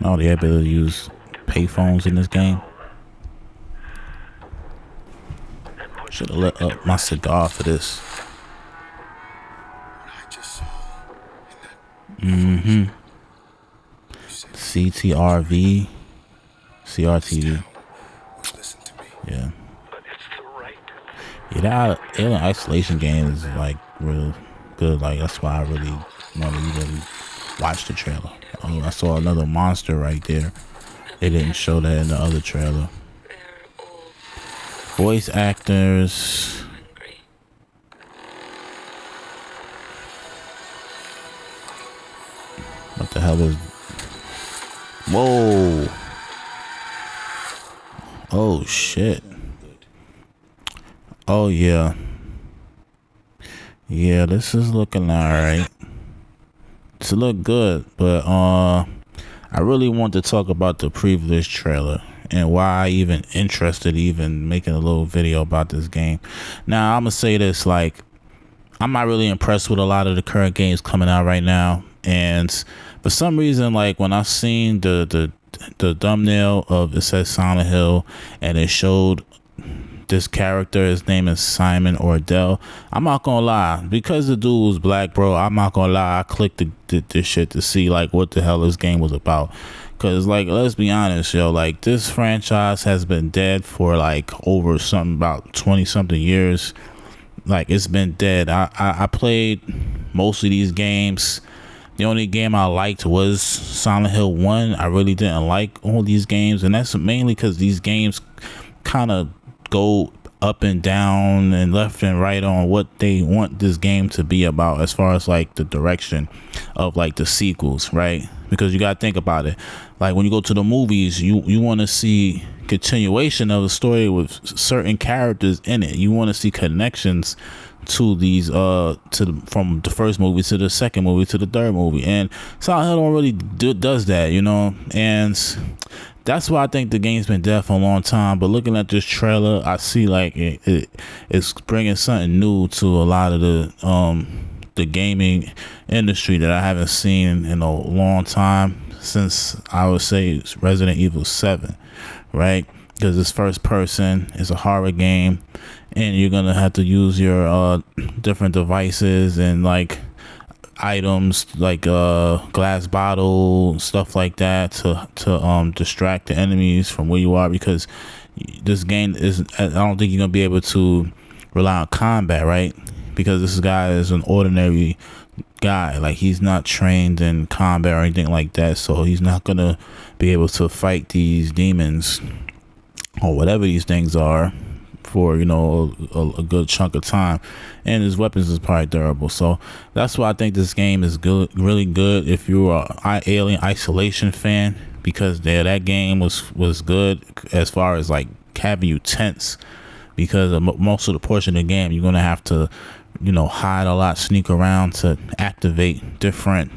Oh, the ability to use payphones in this game. Should have lit up my cigar for this. CTRV, CRTV. Yeah. Yeah, that Alien Isolation game is like real good. Like that's why I really want to really watch the trailer. Oh, I saw another monster right there. They didn't show that in the other trailer. Voice actors. What the hell is... Whoa. Oh shit. Oh yeah. Yeah, this is looking alright. It's look good, but I really want to talk about the previous trailer and why I even interested even making a little video about this game. Now I'm gonna say this, like, I'm not really impressed with a lot of the current games coming out right now, and for some reason, like when I seen the thumbnail of, it says Silent Hill, and it showed this character, his name is Simon Ordell. I'm not gonna lie, because the dude was black, bro, I'm not gonna lie, I clicked this shit to see like what the hell this game was about. Cause like, let's be honest, yo, like this franchise has been dead for like over something about 20 something years. Like it's been dead. I played most of these games. The only game I liked was Silent Hill 1. I really didn't like all these games, and that's mainly because these games kind of go up and down and left and right on what they want this game to be about as far as like the direction of like the sequels, right? Because you gotta think about it, like when you go to the movies, you want to see continuation of the story with certain characters in it. You want to see connections to these from the first movie to the second movie to the third movie, and Silent Hill don't really does that, you know. And that's why I think the game's been dead for a long time. But looking at this trailer, I see like it's bringing something new to a lot of the gaming industry that I haven't seen in a long time, since I would say it's Resident Evil 7, right? Because it's first person, it's a horror game, and you're gonna have to use your different devices and like items like glass bottle, stuff like that, to distract the enemies from where you are, because this game is, I don't think you're gonna be able to rely on combat, right? Because this guy is an ordinary guy, like he's not trained in combat or anything like that, so he's not gonna be able to fight these demons or whatever these things are for, you know, a good chunk of time, and his weapons is probably durable. So that's why I think this game is good, really good if you're a Alien Isolation fan, because that game was good as far as like having you tense, because most of the portion of the game you're gonna have to, you know, hide a lot, sneak around to activate different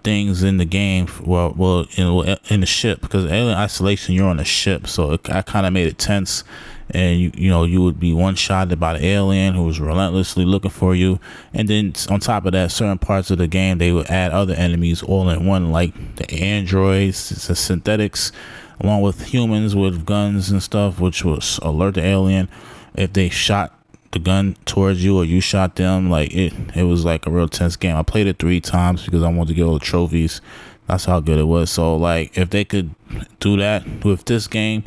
things in the game. Well in the ship, because Alien Isolation, you're on a ship, so I kind of made it tense, and you know, you would be one shotted by the alien who was relentlessly looking for you. And then on top of that, certain parts of the game they would add other enemies all in one, like the androids, the synthetics, along with humans with guns and stuff, which was alert the alien if they shot the gun towards you or you shot them. Like it was like a real tense game. I played it 3 times because I wanted to get all the trophies. That's how good it was. So like, if they could do that with this game,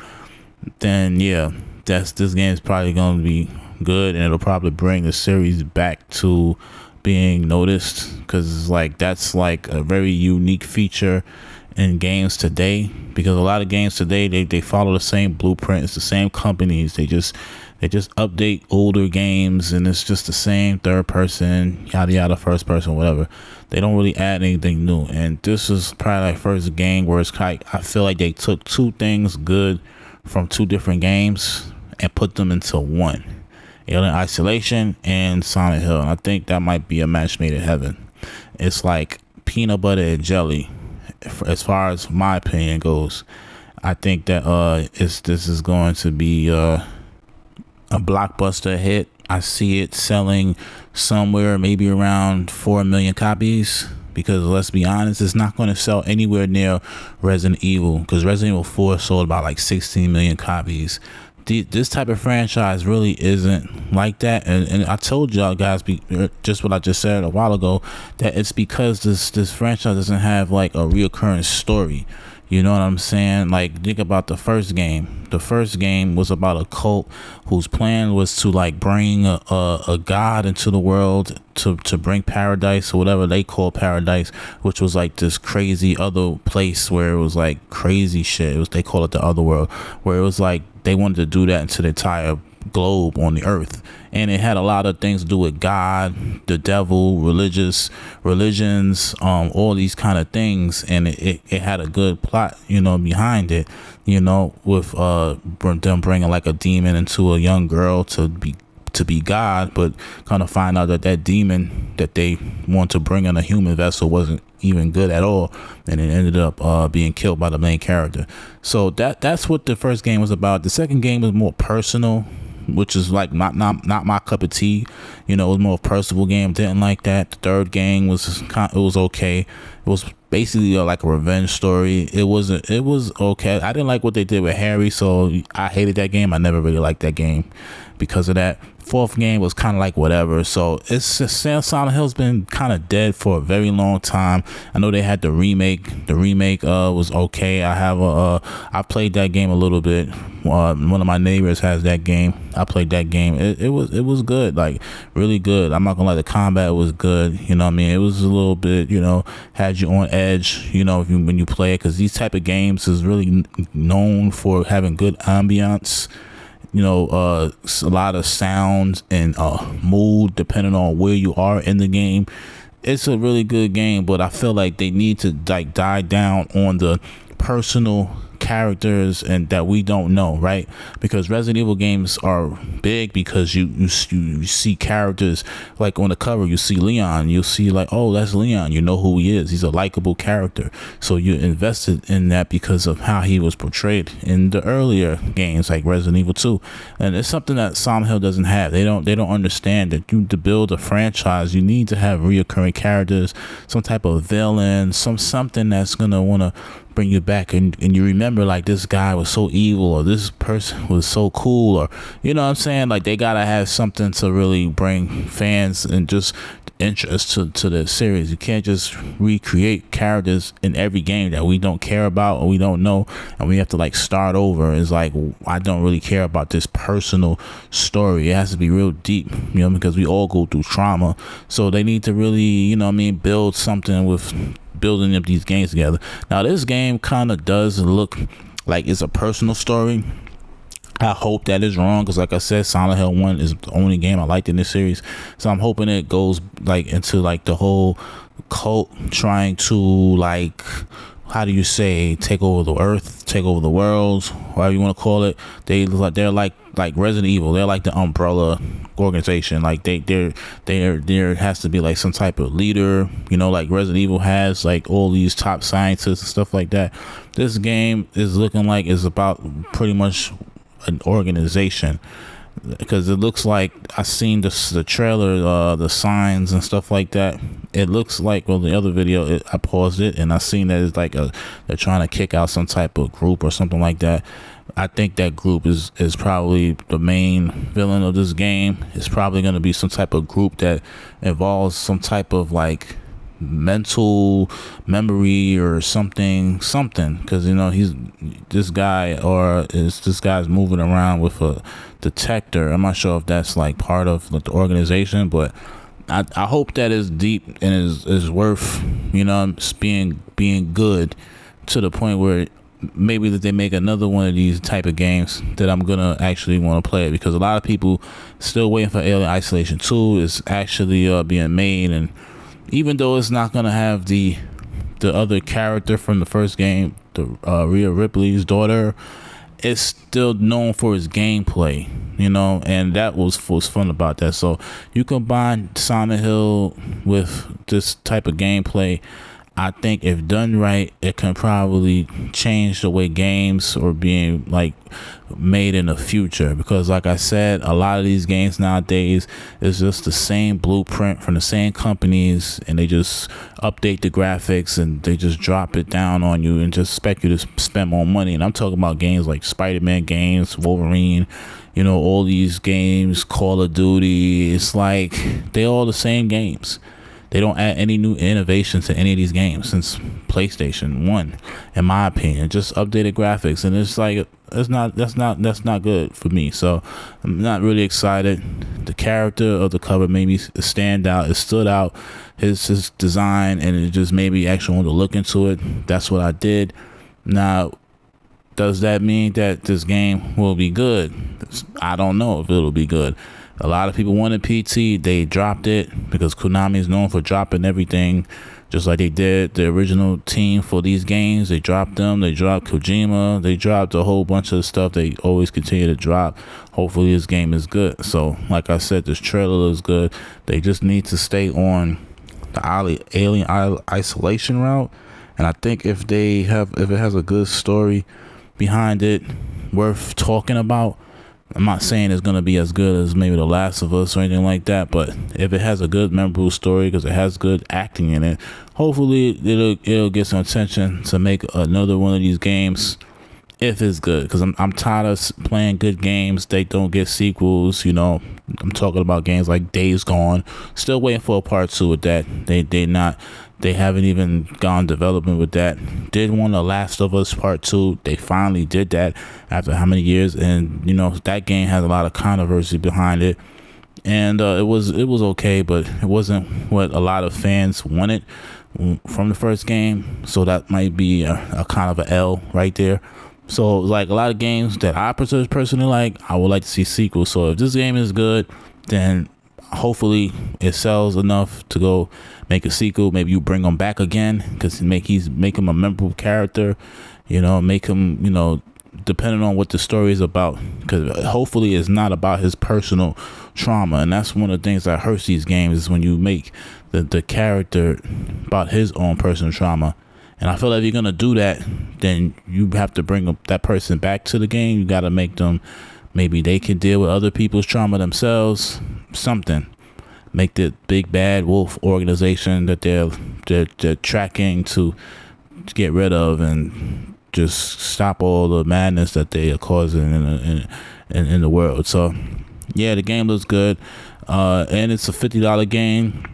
then yeah, this game is probably going to be good, and it'll probably bring the series back to being noticed, because like that's like a very unique feature in games today, because a lot of games today they follow the same blueprint. It's the same companies, they just update older games, and it's just the same third person, yada yada, first person, whatever. They don't really add anything new, and this is probably like first game where it's like, I feel like they took 2 things good from 2 different games and put them into one: Alien Isolation and Silent Hill. And I think that might be a match made in heaven. It's like peanut butter and jelly, as far as my opinion goes. I think that this is going to be a blockbuster hit. I see it selling somewhere maybe around 4 million copies, because let's be honest, it's not going to sell anywhere near Resident Evil, because Resident Evil 4 sold about like 16 million copies. This type of franchise really isn't like that, and I told y'all guys just what I just said a while ago, that it's because this franchise doesn't have like a reoccurring story. You know what I'm saying? Like, think about the first game. The first game was about a cult whose plan was to like bring a god into the world to bring paradise, or whatever they call paradise, which was like this crazy other place where it was like crazy shit. They call it the other world, where it was like they wanted to do that into the entire globe on the earth, and it had a lot of things to do with God, the devil, religions, all these kind of things, and it had a good plot, behind it, with them bringing like a demon into a young girl to be God, but kind of find out that demon that they want to bring in a human vessel wasn't even good at all, and it ended up being killed by the main character. So that's what the first game was about. The second game was more personal, which is like not my cup of tea. It was more a personal game. Didn't like that. The third game was okay. It was basically like a revenge story. It was okay. I didn't like what they did with Harry, so I hated that game. I never really liked that game because of that. Fourth game was kind of like whatever. So it's just, Silent Hill's been kind of dead for a very long time. I know they had the remake. The remake was okay. I played that game a little bit. One of my neighbors has that game. I played that game. It was good, like really good. I'm not gonna lie, the combat was good. You know what I mean? It was a little bit, had you on edge. When you play it, because these type of games is really known for having good ambiance. A lot of sounds and mood depending on where you are in the game. It's a really good game, but I feel like they need to like die down on the personal characters and that we don't know, right? Because Resident Evil games are big because you see characters, like on the cover you see Leon, you'll see like, oh, that's Leon, you know who he is, he's a likable character, so you're invested in that because of how he was portrayed in the earlier games like Resident Evil 2. And it's something that Silent Hill doesn't have. They don't understand that to build a franchise you need to have reoccurring characters, some type of villain, something that's gonna want to bring you back, and you remember like this guy was so evil, or this person was so cool, or you know what I'm saying, like they gotta have something to really bring fans and just interest to the series. You can't just recreate characters in every game that we don't care about or we don't know, and we have to like start over. It's like, I don't really care about this personal story. It has to be real deep, because we all go through trauma. So they need to really, build something with building up these games together. Now this game kind of does look like it's a personal story. I hope that is wrong, because like I said, Silent Hill 1 is the only game I liked in this series, so I'm hoping it goes like into like the whole cult trying to, like, how do you say, take over the earth, take over the world, whatever you want to call it. They're like Resident Evil. They're like the umbrella organization. Like there has to be like some type of leader, like Resident Evil has like all these top scientists and stuff like that. This game is looking like it's about pretty much an organization, because it looks like I seen the trailer, the signs and stuff like that. It looks like, well, the other video, I paused it and I seen that it's like they're trying to kick out some type of group or something like that. I think that group is probably the main villain of this game. It's probably going to be some type of group that involves some type of like mental memory or something, because this guy's moving around with a detector. I'm not sure if that's like part of the organization, but I hope that is deep and is worth being good, to the point where maybe that they make another one of these type of games that I'm gonna actually want to play it, because a lot of people still waiting for Alien Isolation 2 is actually being made, and even though it's not gonna have the other character from the first game, the Rhea Ripley's daughter, it's still known for its gameplay, and that was fun about that. So you combine Silent Hill with this type of gameplay, I think if done right, it can probably change the way games are being like made in the future. Because like I said, a lot of these games nowadays is just the same blueprint from the same companies, and they just update the graphics and they just drop it down on you and just expect you to spend more money. And I'm talking about games like Spider-Man games, Wolverine, you know, all these games, Call of Duty. It's like they all the same games. They don't add any new innovation to any of these games since PlayStation 1, in my opinion. Just updated graphics, and it's like that's not good for me. So I'm not really excited. The character of the cover made me stand out. It stood out, his design, and it just made me actually want to look into it. That's what I did. Now, does that mean that this game will be good? I don't know if it'll be good. A lot of people wanted PT. They dropped it because Konami is known for dropping everything, just like they did the original team for these games. They dropped them. They dropped Kojima. They dropped a whole bunch of stuff they always continue to drop. Hopefully this game is good. So like I said, this trailer is good. They just need to stay on the Alien Isolation route. And I think if it has a good story behind it, worth talking about, I'm not saying it's going to be as good as maybe The Last of Us or anything like that, but if it has a good, memorable story, because it has good acting in it, hopefully it'll get some attention to make another one of these games if it's good. Because I'm tired of playing good games. They don't get sequels, you know. I'm talking about games like Days Gone. Still waiting for a part 2 with that. They haven't even gone development with that. Did want The Last of Us Part 2. They finally did that after how many years? And, you know, that game has a lot of controversy behind it. And it was okay, but it wasn't what a lot of fans wanted from the first game. So that might be a kind of a L right there. So, like, a lot of games that I personally like, I would like to see sequels. So if this game is good, then hopefully it sells enough to go make a sequel. Maybe you bring him back again, because make him a memorable character, you know, make him, you know, depending on what the story is about, because hopefully it's not about his personal trauma. And that's one of the things that hurts these games, is when you make the character about his own personal trauma. And I feel like if you're gonna do that, then you have to bring that person back to the game. You got to make them, maybe they can deal with other people's trauma themselves, something. Make the big bad wolf organization that they're tracking to get rid of, and just stop all the madness that they are causing in the world. So yeah, the game looks good, and it's a $50 game,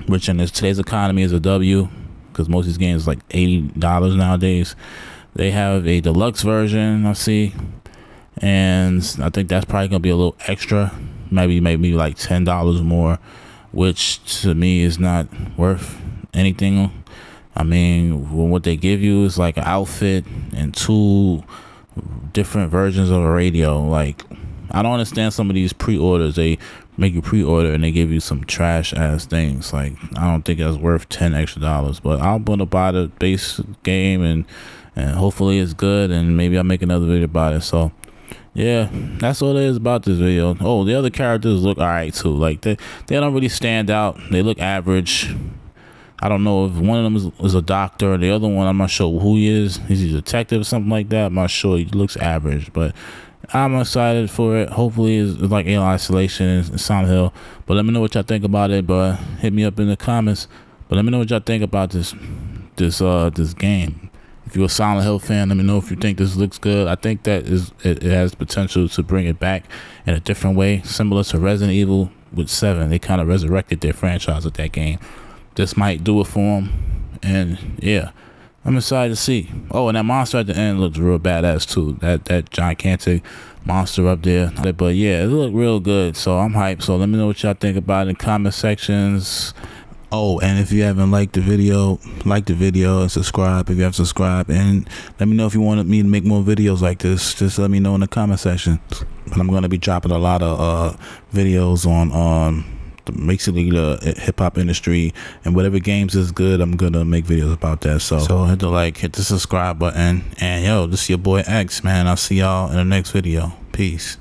which in today's economy is a W, because most of these games is like $80 nowadays. They have a deluxe version, I see, and I think that's probably gonna be a little extra, maybe like $10 more, which to me is not worth anything. I mean, what they give you is like an outfit and 2 different versions of a radio. Like, I don't understand some of these pre-orders. They make you pre-order and they give you some trash ass things. Like, I don't think that's worth $10 extra. But I'm gonna buy the base game, and hopefully it's good, and maybe I'll make another video about it. So yeah, that's all it is about this video. Oh, the other characters look alright too. Like, they don't really stand out. They look average. I don't know if one of them is a doctor, the other one, I'm not sure who he is. He's a detective or something like that. I'm not sure. He looks average, but I'm excited for it. Hopefully it's like Alien Isolation and Silent Hill. But let me know what y'all think about it. But hit me up in the comments. But let me know what y'all think about this game. If you're a Silent Hill fan, let me know if you think this looks good. I think that it has potential to bring it back in a different way, similar to Resident Evil with 7. They kind of resurrected their franchise with that game. This might do it for them, and yeah, I'm excited to see. Oh, and that monster at the end looks real badass too. That gigantic monster up there. But yeah, it looked real good, so I'm hyped. So let me know what y'all think about it in comment sections. Oh, and if you haven't liked the video, like the video and subscribe if you have subscribed. And let me know if you want me to make more videos like this. Just let me know in the comment section. But I'm going to be dropping a lot of videos on basically the hip-hop industry, and whatever games is good, I'm gonna make videos about that. So hit the like, hit the subscribe button, and yo, this is your boy X, man. I'll see y'all in the next video. Peace.